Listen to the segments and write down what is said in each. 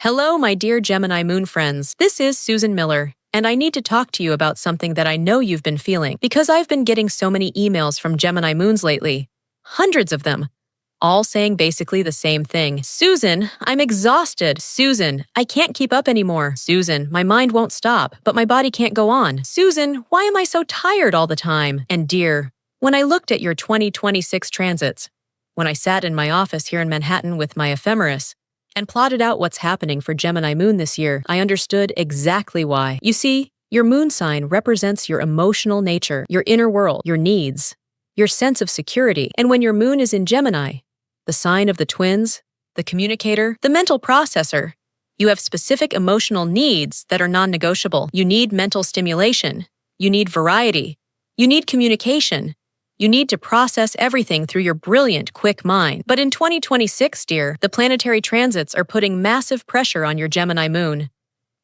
Hello, my dear Gemini Moon friends. This is Susan Miller, and I need to talk to you about something that I know you've been feeling because I've been getting so many emails from Gemini Moons lately. Hundreds of them. All saying basically the same thing. Susan, I'm exhausted. Susan, I can't keep up anymore. Susan, my mind won't stop, but my body can't go on. Susan, why am I so tired all the time? And dear, when I looked at your 2026 transits, when I sat in my office here in Manhattan with my ephemeris, and plotted out what's happening for Gemini Moon this year, I understood exactly why. You see, your moon sign represents your emotional nature, your inner world, your needs, your sense of security. And when your moon is in Gemini, the sign of the twins, the communicator, the mental processor, you have specific emotional needs that are non-negotiable. You need mental stimulation. You need variety. You need communication. You need to process everything through your brilliant, quick mind. But in 2026, dear, the planetary transits are putting massive pressure on your Gemini moon.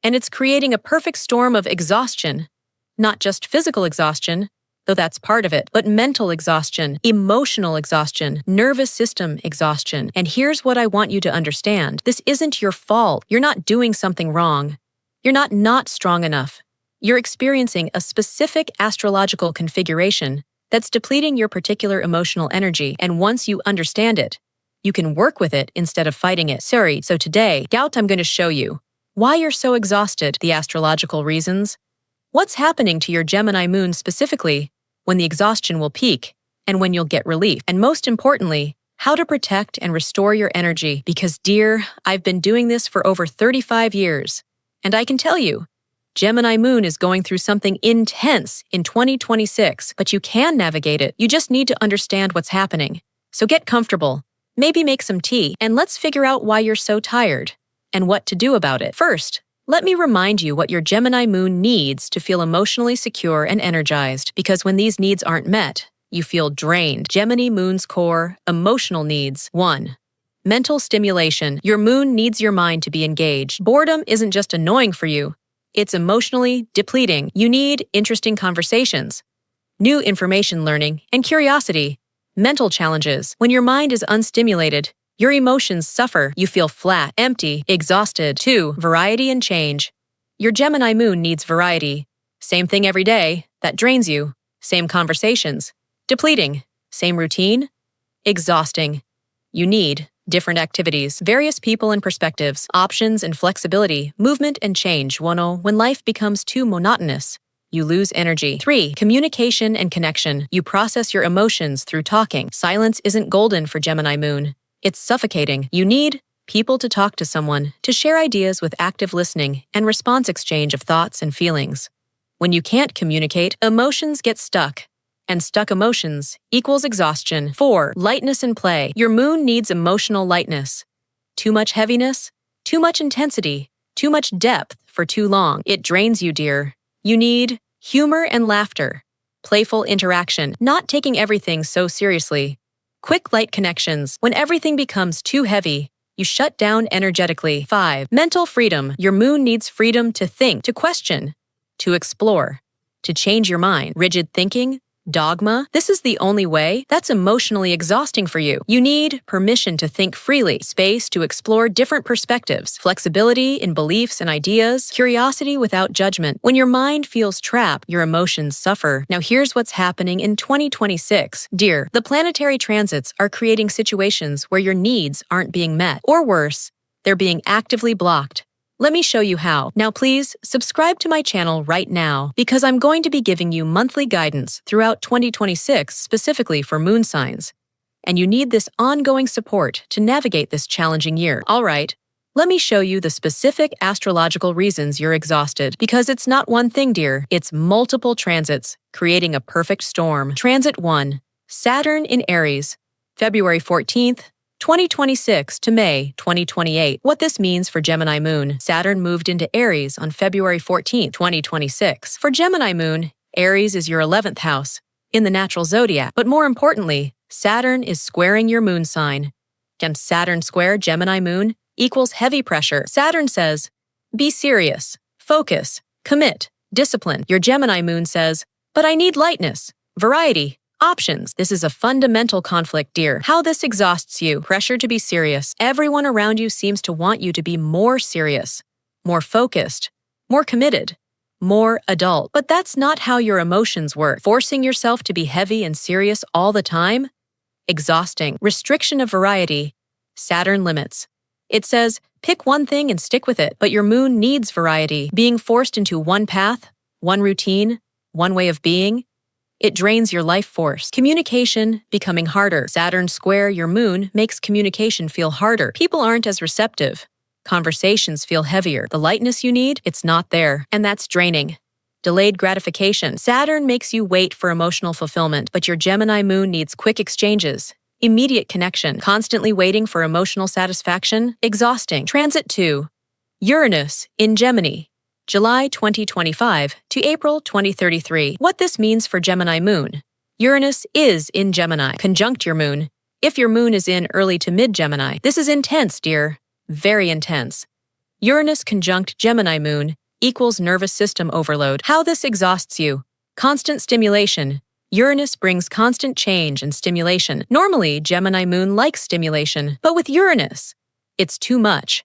And it's creating a perfect storm of exhaustion. Not just physical exhaustion, though that's part of it, but mental exhaustion, emotional exhaustion, nervous system exhaustion. And here's what I want you to understand. This isn't your fault. You're not doing something wrong. You're not strong enough. You're experiencing a specific astrological configuration that's depleting your particular emotional energy, and once you understand it, you can work with it instead of fighting it. So today, I'm going to show you why you're so exhausted, the astrological reasons, what's happening to your Gemini moon specifically, when the exhaustion will peak, and when you'll get relief, and most importantly, how to protect and restore your energy. Because dear, I've been doing this for over 35 years, and I can tell you, Gemini Moon is going through something intense in 2026, but you can navigate it. You just need to understand what's happening. So get comfortable, maybe make some tea, and let's figure out why you're so tired and what to do about it. First, let me remind you what your Gemini Moon needs to feel emotionally secure and energized, because when these needs aren't met, you feel drained. Gemini Moon's core emotional needs. 1. Mental stimulation. Your moon needs your mind to be engaged. Boredom isn't just annoying for you. It's emotionally depleting. You need interesting conversations, new information learning, and curiosity. Mental challenges. When your mind is unstimulated, your emotions suffer. You feel flat, empty, exhausted. 2. Variety and change. Your Gemini moon needs variety. Same thing every day. That drains you. Same conversations. Depleting. Same routine. Exhausting. You need different activities, various people and perspectives, options and flexibility, movement and change. 1. When life becomes too monotonous, you lose energy. 3. Communication and connection. You process your emotions through talking. Silence isn't golden for Gemini Moon. It's suffocating. You need people to talk to someone, to share ideas with active listening and response exchange of thoughts and feelings. When you can't communicate, emotions get stuck. And stuck emotions equals exhaustion. 4. Lightness and play. Your moon needs emotional lightness. Too much heaviness, too much intensity, too much depth for too long. It drains you, dear. You need humor and laughter, playful interaction, not taking everything so seriously. Quick light connections. When everything becomes too heavy, you shut down energetically. 5. Mental freedom. Your moon needs freedom to think, to question, to explore, to change your mind. Rigid thinking, dogma, this is the only way. That's emotionally exhausting for you. You need permission to think freely, space to explore different perspectives, flexibility in beliefs and ideas, curiosity without judgment. When your mind feels trapped, your emotions suffer. Now here's what's happening in 2026. Dear, the planetary transits are creating situations where your needs aren't being met. Or worse, they're being actively blocked. Let me show you how. Now please, subscribe to my channel right now, because I'm going to be giving you monthly guidance throughout 2026 specifically for moon signs. And you need this ongoing support to navigate this challenging year. Alright, let me show you the specific astrological reasons you're exhausted, because it's not one thing, dear. It's multiple transits, creating a perfect storm. Transit 1. Saturn in Aries, February 14th, 2026 to May 2028. What this means for Gemini Moon. Saturn moved into Aries on February 14, 2026. For Gemini Moon, Aries is your 11th house in the natural zodiac. But more importantly, Saturn is squaring your moon sign. And Saturn Square Gemini Moon equals heavy pressure. Saturn says, be serious, focus, commit, discipline. Your Gemini Moon says, but I need lightness, variety, Options. This is a fundamental conflict, dear. How this exhausts you. Pressure to be serious. Everyone around you seems to want you to be more serious, more focused, more committed, more adult. But that's not how your emotions work. Forcing yourself to be heavy and serious all the time? Exhausting. Restriction of variety. Saturn limits. It says, pick one thing and stick with it, but your moon needs variety. Being forced into one path, one routine, one way of being, it drains your life force. Communication becoming harder. Saturn Square, your moon, makes communication feel harder. People aren't as receptive. Conversations feel heavier. The lightness you need, it's not there. And that's draining. Delayed gratification. Saturn makes you wait for emotional fulfillment, but your Gemini moon needs quick exchanges. Immediate connection. Constantly waiting for emotional satisfaction. Exhausting. Transit 2. Uranus in Gemini. July 2025 to April 2033. What this means for Gemini moon. Uranus is in Gemini. Conjunct your moon. If your moon is in early to mid-Gemini, this is intense, dear. Very intense. Uranus conjunct Gemini moon equals nervous system overload. How this exhausts you. Constant stimulation. Uranus brings constant change and stimulation. Normally, Gemini moon likes stimulation, but with Uranus, it's too much.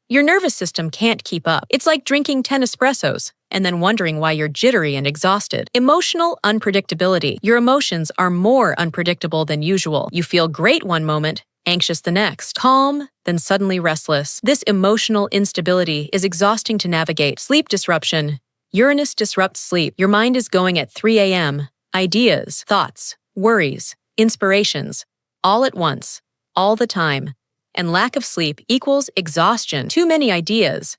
Your nervous system can't keep up. It's like drinking 10 espressos and then wondering why you're jittery and exhausted. Emotional unpredictability. Your emotions are more unpredictable than usual. You feel great one moment, anxious the next, calm, then suddenly restless. This emotional instability is exhausting to navigate. Sleep disruption. Uranus disrupts sleep. Your mind is going at 3 a.m. Ideas, thoughts, worries, inspirations, all at once, all the time. And lack of sleep equals exhaustion. Too many ideas.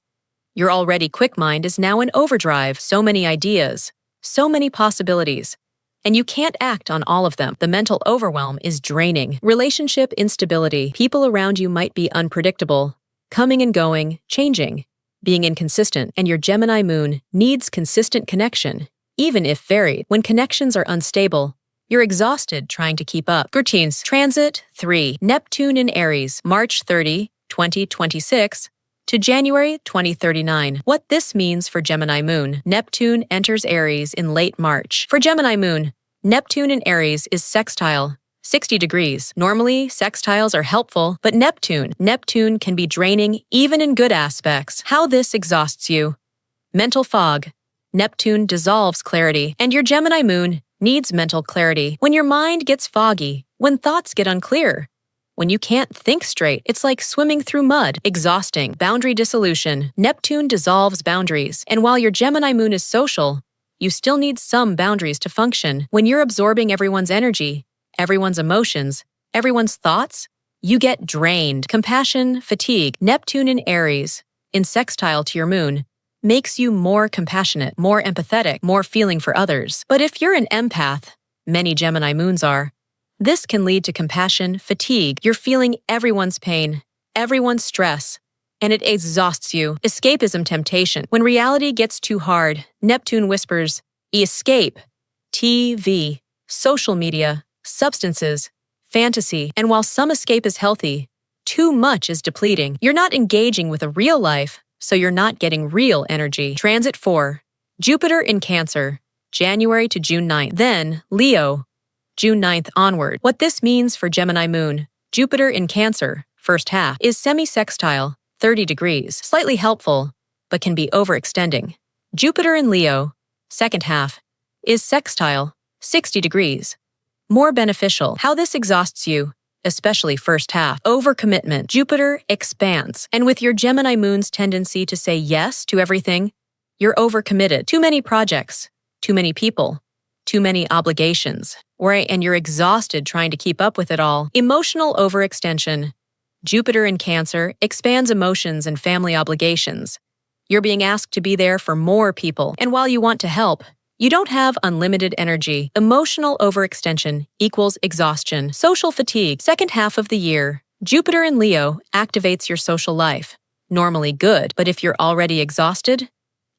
Your already quick mind is now in overdrive. So many ideas, so many possibilities. And you can't act on all of them. The mental overwhelm is draining. Relationship instability. People around you might be unpredictable, coming and going, changing, being inconsistent. And your Gemini moon needs consistent connection, even if varied. When connections are unstable, you're exhausted trying to keep up. Routines. Transit 3. Neptune in Aries, March 30, 2026 to January 2039. What this means for Gemini moon. Neptune enters Aries in late March. For Gemini moon, Neptune in Aries is sextile, 60 degrees. Normally, sextiles are helpful, but Neptune can be draining even in good aspects. How this exhausts you. Mental fog. Neptune dissolves clarity, and your Gemini moon needs mental clarity. When your mind gets foggy, when thoughts get unclear, when you can't think straight, it's like swimming through mud. Exhausting. Boundary dissolution. Neptune dissolves boundaries. And while your Gemini moon is social, you still need some boundaries to function. When you're absorbing everyone's energy, everyone's emotions, everyone's thoughts, you get drained. Compassion, fatigue. Neptune in Aries, in sextile to your moon, makes you more compassionate, more empathetic, more feeling for others. But if you're an empath, many Gemini moons are, this can lead to compassion fatigue. You're feeling everyone's pain, everyone's stress, and it exhausts you. Escapism temptation. When reality gets too hard, Neptune whispers, escape. TV, social media, substances, fantasy. And while some escape is healthy, too much is depleting. You're not engaging with a real life, so you're not getting real energy. Transit 4. Jupiter in Cancer, January to June 9th. Then, Leo, June 9th onward. What this means for Gemini moon. Jupiter in Cancer, first half, is semi-sextile, 30 degrees. Slightly helpful, but can be overextending. Jupiter in Leo, second half, is sextile, 60 degrees. More beneficial. How this exhausts you, especially first half. Overcommitment. Jupiter expands. And with your Gemini moon's tendency to say yes to everything, you're overcommitted. Too many projects, too many people, too many obligations. And you're exhausted trying to keep up with it all. Emotional overextension. Jupiter in Cancer expands emotions and family obligations. You're being asked to be there for more people. And while you want to help, you don't have unlimited energy. Emotional overextension equals exhaustion. Social fatigue. Second half of the year, Jupiter in Leo activates your social life. Normally good, but if you're already exhausted,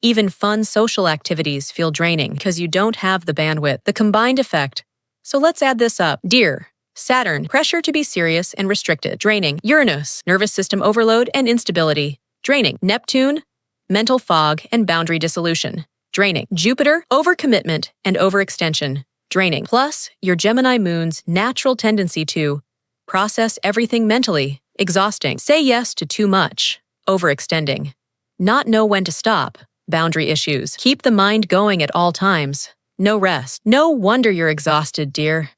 even fun social activities feel draining because you don't have the bandwidth. The combined effect. So let's add this up. Dear Saturn, pressure to be serious and restricted. Draining. Uranus, nervous system overload and instability. Draining. Neptune, mental fog and boundary dissolution. Draining. Jupiter, overcommitment and overextension. draining. Plus, your Gemini Moon's natural tendency to process everything mentally, exhausting. Say yes to too much, overextending. Not know when to stop, boundary issues. Keep the mind going at all times. No rest. No wonder you're exhausted, dear.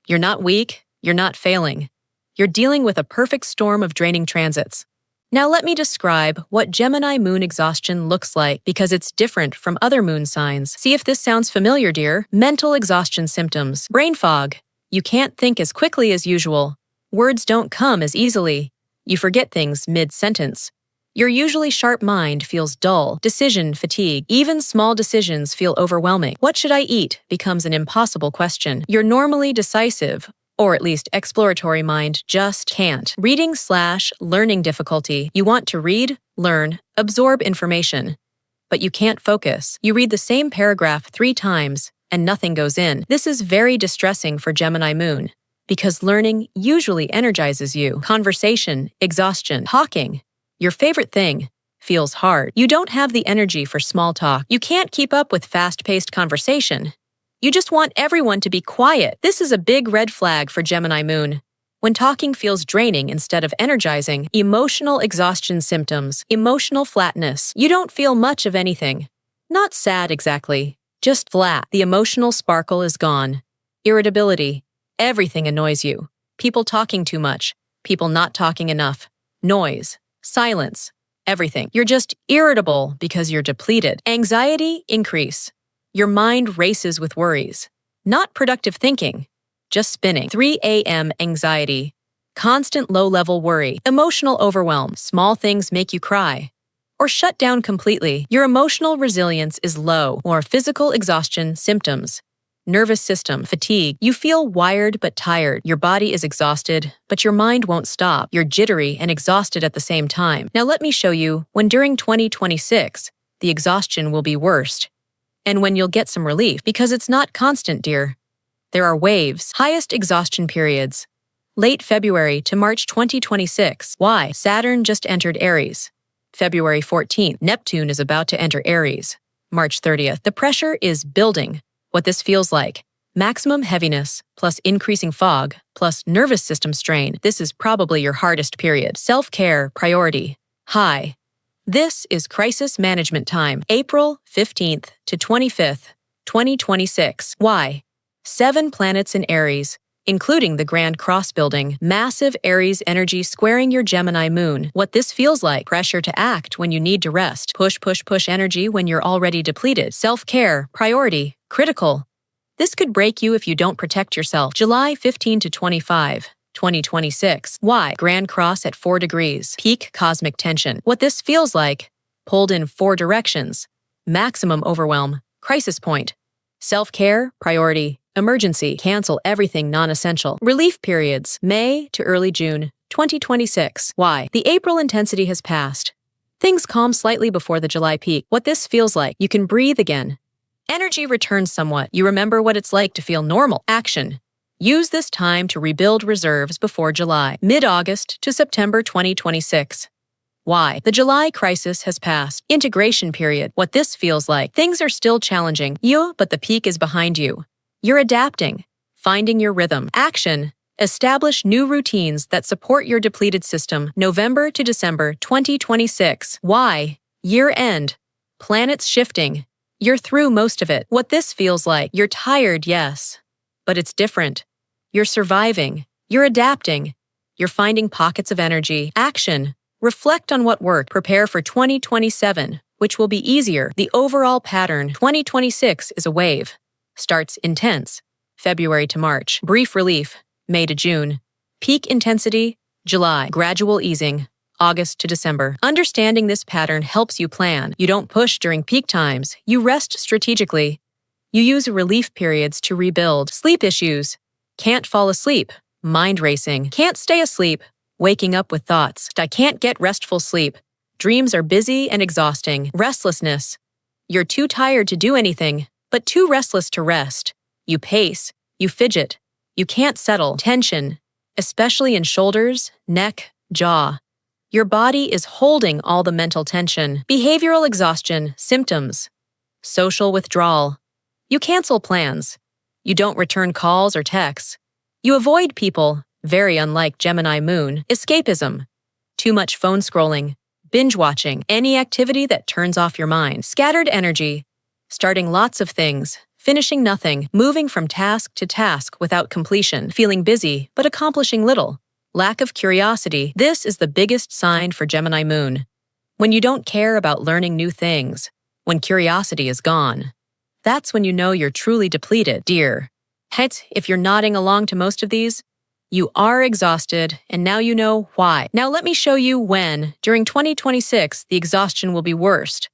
You're not weak, you're not failing. You're dealing with a perfect storm of draining transits. Now let me describe what Gemini Moon exhaustion looks like because it's different from other moon signs. See if this sounds familiar, dear. Mental exhaustion symptoms. Brain fog. You can't think as quickly as usual. Words don't come as easily. You forget things mid-sentence. Your usually sharp mind feels dull. Decision fatigue. Even small decisions feel overwhelming. What should I eat becomes an impossible question. You're normally decisive, or at least exploratory mind just can't. Reading/learning difficulty. You want to read, learn, absorb information, but you can't focus. You read the same paragraph 3 times and nothing goes in. This is very distressing for Gemini Moon because learning usually energizes you. Conversation, exhaustion, talking, your favorite thing, feels hard. You don't have the energy for small talk. You can't keep up with fast-paced conversation. You just want everyone to be quiet. This is a big red flag for Gemini Moon. When talking feels draining instead of energizing. Emotional exhaustion symptoms. Emotional flatness. You don't feel much of anything. Not sad exactly, just flat. The emotional sparkle is gone. Irritability. Everything annoys you. People talking too much. People not talking enough. Noise. Silence. Everything. You're just irritable because you're depleted. Anxiety increase. Your mind races with worries. Not productive thinking, just spinning. 3 a.m. anxiety. Constant low-level worry. Emotional overwhelm. Small things make you cry. Or shut down completely. Your emotional resilience is low. Or physical exhaustion symptoms. Nervous system, fatigue. You feel wired but tired. Your body is exhausted, but your mind won't stop. You're jittery and exhausted at the same time. Now let me show you when during 2026, the exhaustion will be worst. And when you'll get some relief, because it's not constant, dear. There are waves. Highest exhaustion periods. Late February to March 2026. Why? Saturn just entered Aries. February 14th. Neptune is about to enter Aries. March 30th. The pressure is building. What this feels like. Maximum heaviness, plus increasing fog, plus nervous system strain. This is probably your hardest period. Self-care, priority. High. This is crisis management time, April 15th to 25th, 2026. Why? 7 planets in Aries, including the Grand Cross building, massive Aries energy squaring your Gemini Moon. What this feels like, pressure to act when you need to rest, push energy when you're already depleted, self-care, priority, critical. This could break you if you don't protect yourself. July 15 to 25. 2026. Why? Grand Cross at 4 degrees. Peak cosmic tension. What this feels like, pulled in 4 directions. Maximum overwhelm. Crisis point. Self-care, priority, emergency. Cancel everything non-essential. Relief periods. May to early June, 2026. Why? The April intensity has passed. Things calm slightly before the July peak. What this feels like, you can breathe again. Energy returns somewhat. You remember what it's like to feel normal. Action. Use this time to rebuild reserves before July, mid-August to September 2026. Why? The July crisis has passed. Integration period. What this feels like. Things are still challenging, but the peak is behind you. You're adapting, finding your rhythm. Action. Establish new routines that support your depleted system. November to December 2026. Why? Year-end. Planets shifting. You're through most of it. What this feels like. You're tired, yes, but it's different. You're surviving. You're adapting. You're finding pockets of energy. Action. Reflect on what worked. Prepare for 2027, which will be easier. The overall pattern, 2026 is a wave. Starts intense, February to March. Brief relief, May to June. Peak intensity, July. Gradual easing, August to December. Understanding this pattern helps you plan. You don't push during peak times. You rest strategically. You use relief periods to rebuild. Sleep issues. Can't fall asleep. Mind racing. Can't stay asleep. Waking up with thoughts. I can't get restful sleep. Dreams are busy and exhausting. Restlessness. You're too tired to do anything, but too restless to rest. You pace. You fidget. You can't settle. Tension, especially in shoulders, neck, jaw. Your body is holding all the mental tension. Behavioral exhaustion. Symptoms. Social withdrawal. You cancel plans. You don't return calls or texts. You avoid people, very unlike Gemini Moon. Escapism. Too much phone scrolling, binge watching, any activity that turns off your mind. Scattered energy. Starting lots of things, finishing nothing, moving from task to task without completion, feeling busy but accomplishing little. Lack of curiosity. This is the biggest sign for Gemini Moon. When you don't care about learning new things, when curiosity is gone. That's when you know you're truly depleted, dear. Hence, if you're nodding along to most of these, you are exhausted, and now you know why. Now let me show you when, during 2026, the exhaustion will be worst.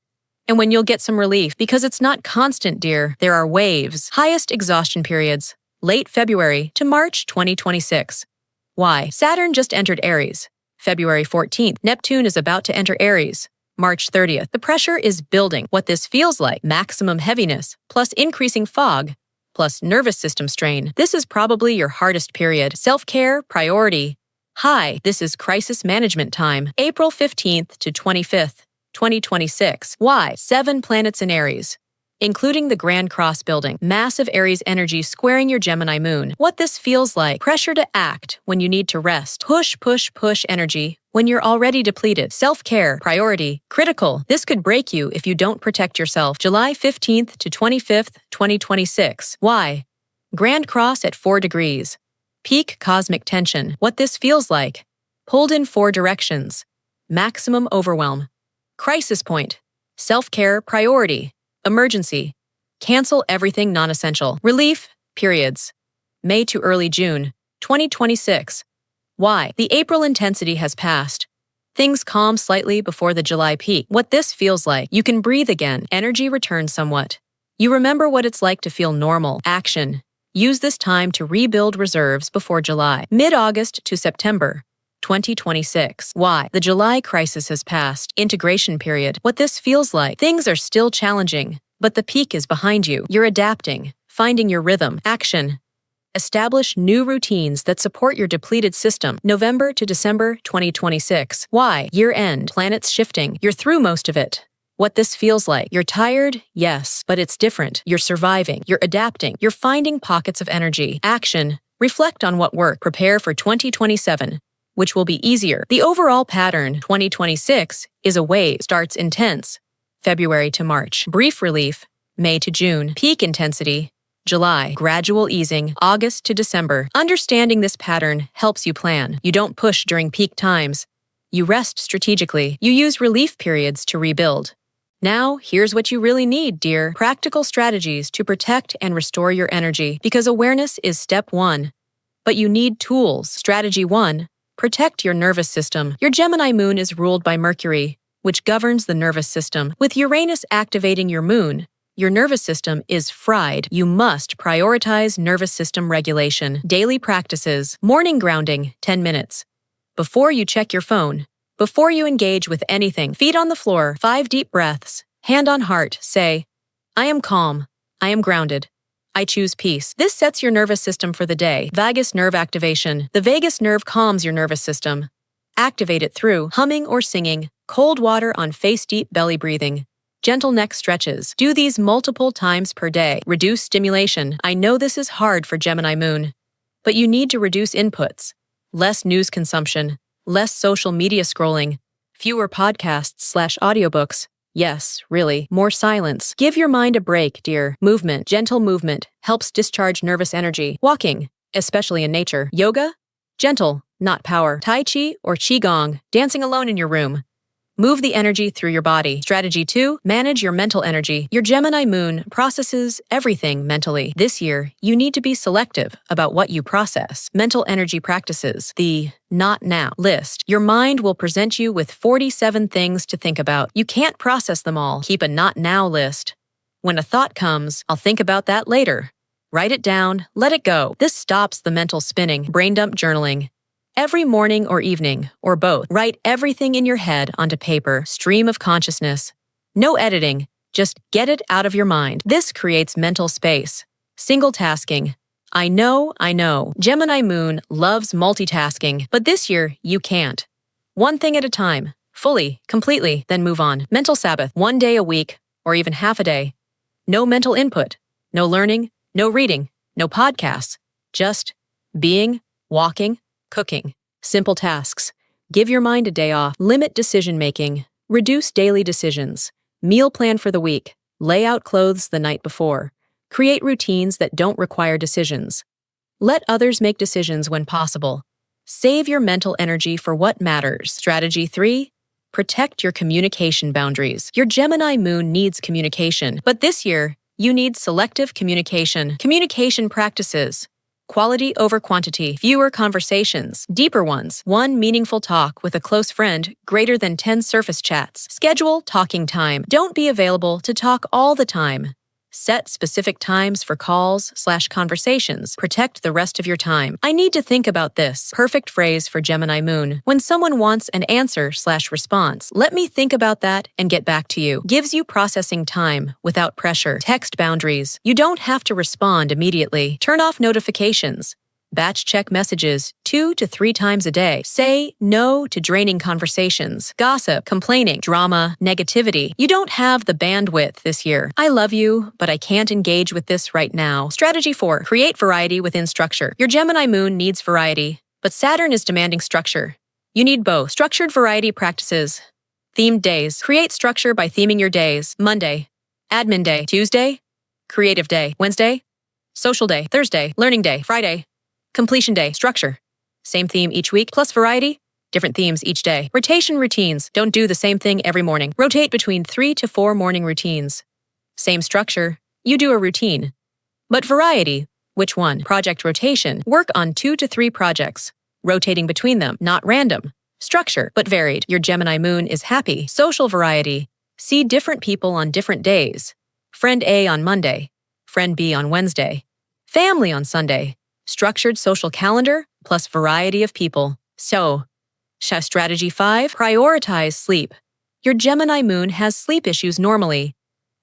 And when you'll get some relief, because it's not constant, dear. There are waves. Highest exhaustion periods, late February to March 2026. Why? Saturn just entered Aries. February 14th, Neptune is about to enter Aries. March 30th, the pressure is building. What this feels like, maximum heaviness, plus increasing fog, plus nervous system strain. This is probably your hardest period. Self-care, priority. Hi, this is crisis management time. April 15th to 25th, 2026. Why? 7 planets in Aries, including the Grand Cross building. Massive Aries energy squaring your Gemini Moon. What this feels like, pressure to act when you need to rest. Push, push, push energy when you're already depleted. Self-care, priority, critical. This could break you if you don't protect yourself. July 15th to 25th, 2026. Why? Grand Cross at 4 degrees. Peak cosmic tension. What this feels like, pulled in 4 directions. Maximum overwhelm. Crisis point. Self-care, priority. Emergency. Cancel everything non-essential. Relief. Periods. May to early June, 2026. Why? The April intensity has passed. Things calm slightly before the July peak. What this feels like, you can breathe again. Energy returns somewhat. You remember what it's like to feel normal. Action. Use this time to rebuild reserves before July. Mid-August to September, 2026. Why? The July crisis has passed. Integration period. What this feels like, things are still challenging, but the peak is behind you. You're adapting, finding your rhythm. Action. Establish new routines that support your depleted system. November to December 2026. Why? Year-end. Planets shifting. You're through most of it. What this feels like. You're tired? Yes, but it's different. You're surviving. You're adapting. You're finding pockets of energy. Action. Reflect on what worked. Prepare for 2027, which will be easier. The overall pattern, 2026, is a wave. Starts intense. February to March. Brief relief. May to June. Peak intensity. July, gradual easing, August to December. Understanding this pattern helps you plan. You don't push during peak times. You rest strategically. You use relief periods to rebuild. Now, here's what you really need, dear. Practical strategies to protect and restore your energy, because awareness is step 1. But you need tools. Strategy 1. Protect your nervous system. Your Gemini Moon is ruled by Mercury, which governs the nervous system. With Uranus activating your moon, your nervous system is fried. You must prioritize nervous system regulation. Daily practices. Morning grounding, 10 minutes. Before you check your phone. Before you engage with anything. Feet on the floor, 5 deep breaths. Hand on heart, say, I am calm. I am grounded. I choose peace. This sets your nervous system for the day. Vagus nerve activation. The vagus nerve calms your nervous system. Activate it through humming or singing, cold water on face, deep belly breathing. Gentle neck stretches. Do these multiple times per day. Reduce stimulation. I know this is hard for Gemini Moon, but you need to reduce inputs. Less news consumption, less social media scrolling, fewer podcasts/audiobooks. Yes, really, more silence. Give your mind a break, dear. Movement, gentle movement, helps discharge nervous energy. Walking, especially in nature. Yoga, gentle, not power. Tai Chi or Qigong, dancing alone in your room. Move the energy through your body. Strategy 2, manage your mental energy. Your Gemini Moon processes everything mentally. This year, you need to be selective about what you process. Mental energy practices, the not now list. Your mind will present you with 47 things to think about. You can't process them all. Keep a not now list. When a thought comes, I'll think about that later. Write it down, let it go. This stops the mental spinning. Brain dump journaling. Every morning or evening, or both, write everything in your head onto paper. Stream of consciousness. No editing, just get it out of your mind. This creates mental space. Single tasking. I know. Gemini Moon loves multitasking, but this year you can't. One thing at a time, fully, completely, then move on. Mental Sabbath, 1 day a week, or even half a day. No mental input, no learning, no reading, No podcasts. Just being, walking, cooking. Simple tasks. Give your mind a day off. Limit decision-making. Reduce daily decisions. Meal plan for the week. Lay out clothes the night before. Create routines that don't require decisions. Let others make decisions when possible. Save your mental energy for what matters. Strategy 3. Protect your communication boundaries. Your Gemini moon needs communication, but this year, you need selective communication. Communication practices. Quality over quantity. Fewer conversations. Deeper ones. One meaningful talk with a close friend greater than 10 surface chats. Schedule talking time. Don't be available to talk all the time. Set specific times for calls/conversations. Protect the rest of your time. I need to think about this. Perfect phrase for Gemini moon. When someone wants an answer/response, let me think about that and get back to you. Gives you processing time without pressure. Text boundaries. You don't have to respond immediately. Turn off notifications. Batch check messages 2 to 3 times a day. Say no to draining conversations, gossip, complaining, drama, negativity. You don't have the bandwidth this year. I love you, but I can't engage with this right now. Strategy 4. Create variety within structure. Your Gemini moon needs variety, but Saturn is demanding structure. You need both. Structured variety practices. Themed days. Create structure by theming your days. Monday, admin day. Tuesday, creative day. Wednesday, social day. Thursday, learning day. Friday, completion day. Structure. Same theme each week, plus variety, different themes each day. Rotation routines. Don't do the same thing every morning. Rotate between 3 to 4 morning routines. Same structure. You do a routine. But variety. Which one? Project rotation. Work on 2 to 3 projects. Rotating between them, not random. Structure, but varied. Your Gemini moon is happy. Social variety. See different people on different days. Friend A on Monday. Friend B on Wednesday. Family on Sunday. Structured social calendar plus variety of people. So, strategy 5, prioritize sleep. Your Gemini moon has sleep issues normally.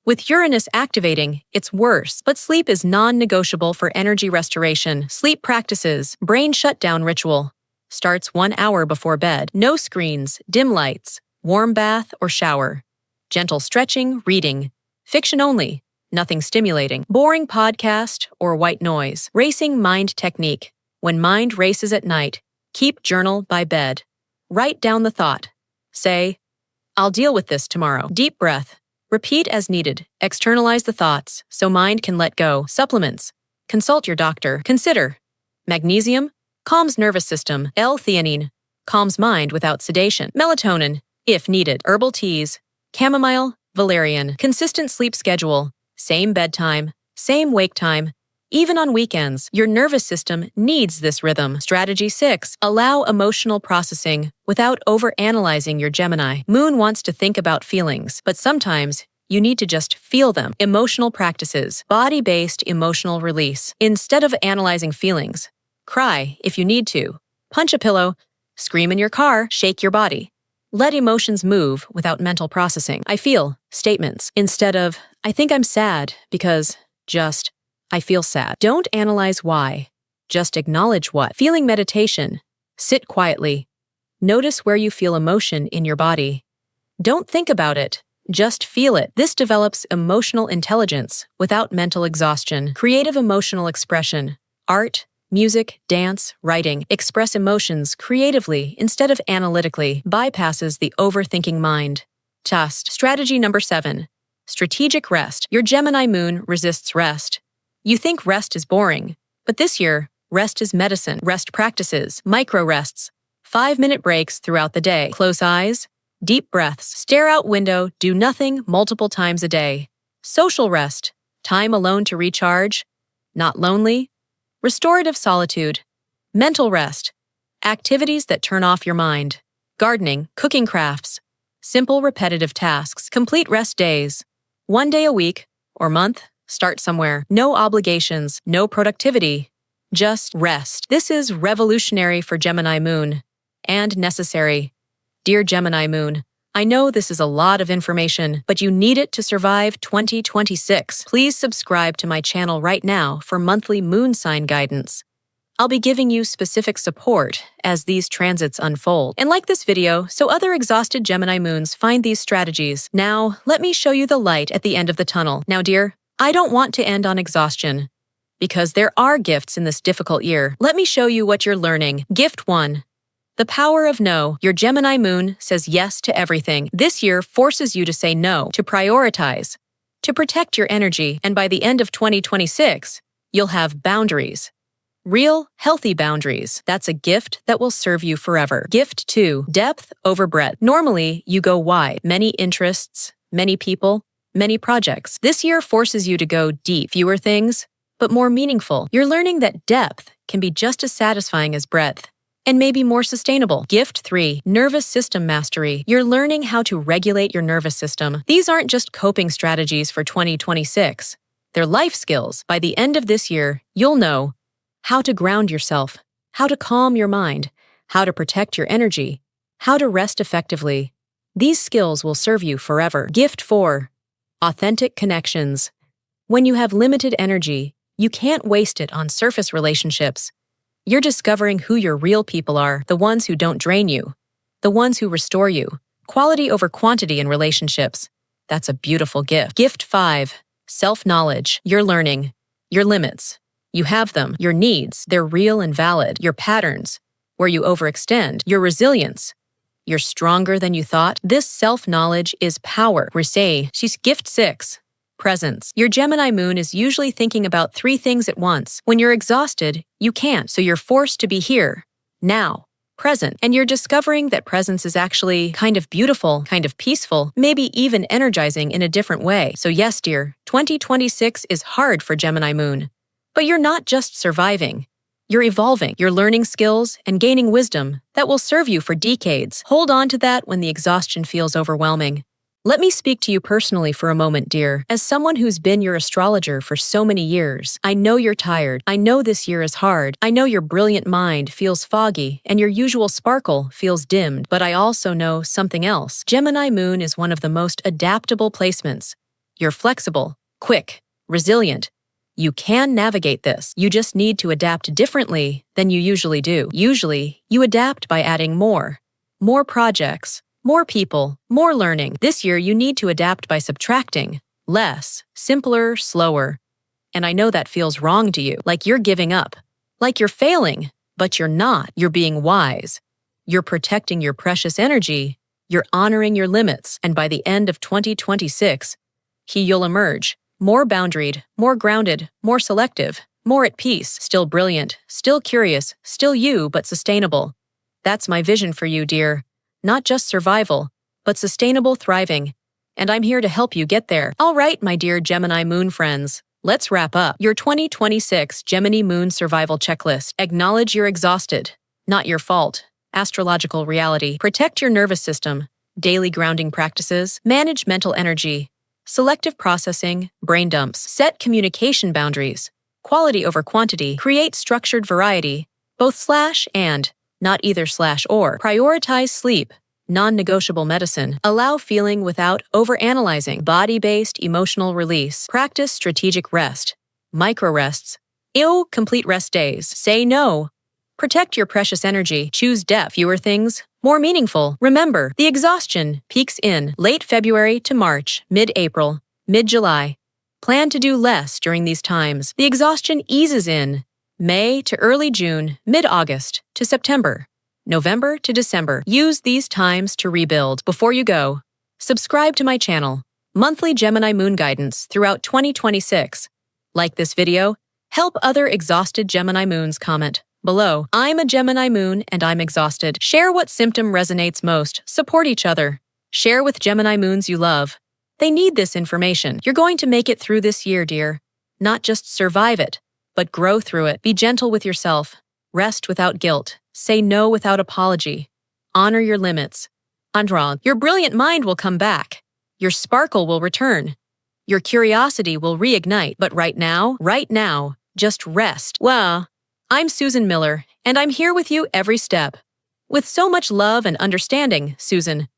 With Uranus activating, it's worse, but sleep is non-negotiable for energy restoration. Sleep practices, brain shutdown ritual. Starts 1 hour before bed. No screens, dim lights, warm bath or shower. Gentle stretching, reading. Fiction only. Nothing stimulating. Boring podcast or white noise. Racing mind technique. When mind races at night, keep journal by bed. Write down the thought. Say, I'll deal with this tomorrow. Deep breath. Repeat as needed. Externalize the thoughts so mind can let go. Supplements. Consult your doctor. Consider. Magnesium calms nervous system. L-theanine calms mind without sedation. Melatonin, if needed. Herbal teas. Chamomile, valerian. Consistent sleep schedule. Same bedtime, same wake time. Even on weekends, your nervous system needs this rhythm. Strategy 6. Allow emotional processing without overanalyzing your Gemini. Moon wants to think about feelings, but sometimes you need to just feel them. Emotional practices. Body-based emotional release. Instead of analyzing feelings, cry if you need to. Punch a pillow. Scream in your car. Shake your body. Let emotions move without mental processing. I feel statements instead of, I think I'm sad because just, I feel sad. Don't analyze why. Just acknowledge what. Feeling meditation. Sit quietly. Notice where you feel emotion in your body. Don't think about it. Just feel it. This develops emotional intelligence without mental exhaustion. Creative emotional expression. Art, music, dance, writing. Express emotions creatively instead of analytically. Bypasses the overthinking mind. Strategy number 7. Strategic rest. Your Gemini moon resists rest. You think rest is boring, but this year, rest is medicine. Rest practices, micro rests, 5-minute breaks throughout the day. Close eyes, deep breaths, stare out window, do nothing multiple times a day. Social rest, time alone to recharge, not lonely. Restorative solitude, mental rest, activities that turn off your mind. Gardening, cooking crafts, simple repetitive tasks. Complete rest days. 1 day a week or month, start somewhere. No obligations, no productivity, just rest. This is revolutionary for Gemini moon and necessary. Dear Gemini moon, I know this is a lot of information, but you need it to survive 2026. Please subscribe to my channel right now for monthly moon sign guidance. I'll be giving you specific support as these transits unfold. And like this video so other exhausted Gemini moons find these strategies. Now, let me show you the light at the end of the tunnel. Now, dear, I don't want to end on exhaustion, because there are gifts in this difficult year. Let me show you what you're learning. Gift 1. The power of no. Your Gemini Moon says yes to everything. This year forces you to say no, to prioritize, to protect your energy, and by the end of 2026, you'll have boundaries. Real, healthy boundaries. That's a gift that will serve you forever. Gift 2. Depth over breadth. Normally, you go wide. Many interests, many people, many projects. This year forces you to go deep. Fewer things, but more meaningful. You're learning that depth can be just as satisfying as breadth, and maybe more sustainable. Gift 3. Nervous system mastery. You're learning how to regulate your nervous system. These aren't just coping strategies for 2026. They're life skills. By the end of this year, you'll know how to ground yourself, how to calm your mind, how to protect your energy, how to rest effectively. These skills will serve you forever. Gift 4. Authentic connections. When you have limited energy, you can't waste it on surface relationships. You're discovering who your real people are, the ones who don't drain you, the ones who restore you. Quality over quantity in relationships. That's a beautiful gift. Gift 5. Self-knowledge. You're learning your limits. You have them. Your needs. They're real and valid. Your patterns, where you overextend. Your resilience. You're stronger than you thought. This self-knowledge is power. She's Gift 6. Presence. Your Gemini Moon is usually thinking about 3 things at once. When you're exhausted, you can't, so you're forced to be here, now, present. And you're discovering that presence is actually kind of beautiful, kind of peaceful, maybe even energizing in a different way. So yes, dear, 2026 is hard for Gemini Moon. But you're not just surviving. You're evolving. You're learning skills and gaining wisdom that will serve you for decades. Hold on to that when the exhaustion feels overwhelming. Let me speak to you personally for a moment, dear. As someone who's been your astrologer for so many years, I know you're tired. I know this year is hard. I know your brilliant mind feels foggy and your usual sparkle feels dimmed. But I also know something else. Gemini Moon is one of the most adaptable placements. You're flexible, quick, resilient. You can navigate this. You just need to adapt differently than you usually do. Usually, you adapt by adding more projects, more people, more learning. This year, you need to adapt by subtracting. Less, simpler, slower. And I know that feels wrong to you, like you're giving up, like you're failing, but you're not. You're being wise. You're protecting your precious energy. You're honoring your limits. And by the end of 2026, you'll emerge more boundaried, more grounded, more selective, more at peace, still brilliant, still curious, still you, but sustainable. That's my vision for you, dear. Not just survival, but sustainable thriving. And I'm here to help you get there. All right, my dear Gemini Moon friends, let's wrap up your 2026 Gemini Moon Survival Checklist. Acknowledge you're exhausted. Not your fault. Astrological reality. Protect your nervous system. Daily grounding practices. Manage mental energy. Selective processing. Brain dumps. Set communication boundaries. Quality over quantity. Create structured variety. Both / and. Not either / or. Prioritize sleep, non-negotiable medicine. Allow feeling without overanalyzing. Body-based emotional release. Practice strategic rest. Micro-rests. Complete rest days. Say no. Protect your precious energy. Choose depth. Fewer things, more meaningful. Remember, the exhaustion peaks in late February to March, mid-April, mid-July. Plan to do less during these times. The exhaustion eases in May to early June, mid-August to September, November to December. Use these times to rebuild. Before you go, subscribe to my channel, monthly Gemini Moon guidance throughout 2026. Like this video, help other exhausted Gemini Moons. Comment below. I'm a Gemini Moon and I'm exhausted. Share what symptom resonates most. Support each other. Share with Gemini Moons you love. They need this information. You're going to make it through this year, dear. Not just survive it, but grow through it. Be gentle with yourself. Rest without guilt. Say no without apology. Honor your limits. Your brilliant mind will come back. Your sparkle will return. Your curiosity will reignite. But right now, just rest. Well, I'm Susan Miller, and I'm here with you every step. With so much love and understanding, Susan.